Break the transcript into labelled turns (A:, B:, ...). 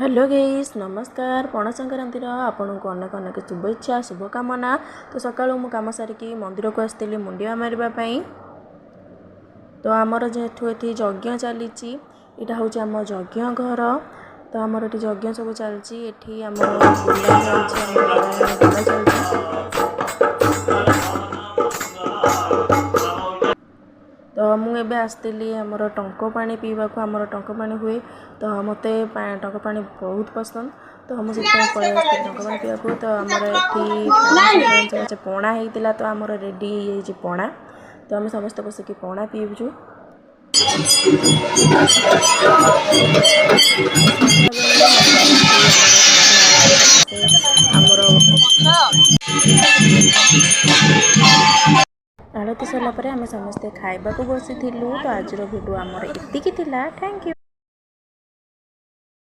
A: Hello गेइस नमस्कार पणा संक्रांति आपन को अनेक अनेक शुभेच्छा शुभकामना। तो सकाळु मु काम सारिकी मंदिर को आसती मुंडिया मारवाई। तो आमर जेहेतु ये यज्ञ चली यहाँ हूँ आम यज्ञ घर। तो आमर ये यज्ञ सब चलती आम तो मुझे आसती आमर टंक पानी पीवा को आमर टंक पानी हुए। तो मत टंक पानी बहुत पसंद। तो मुझे पलि टंक पानी पीवा। तो आमर पणा होता तो आमर रेडी हो पणा। तो आम समस्त बसिक पणा पीवु। आरती सरला आम समस्ते खाइबा को बसी। तो आज वीडियो आमर एतिकी थिला। Thank you.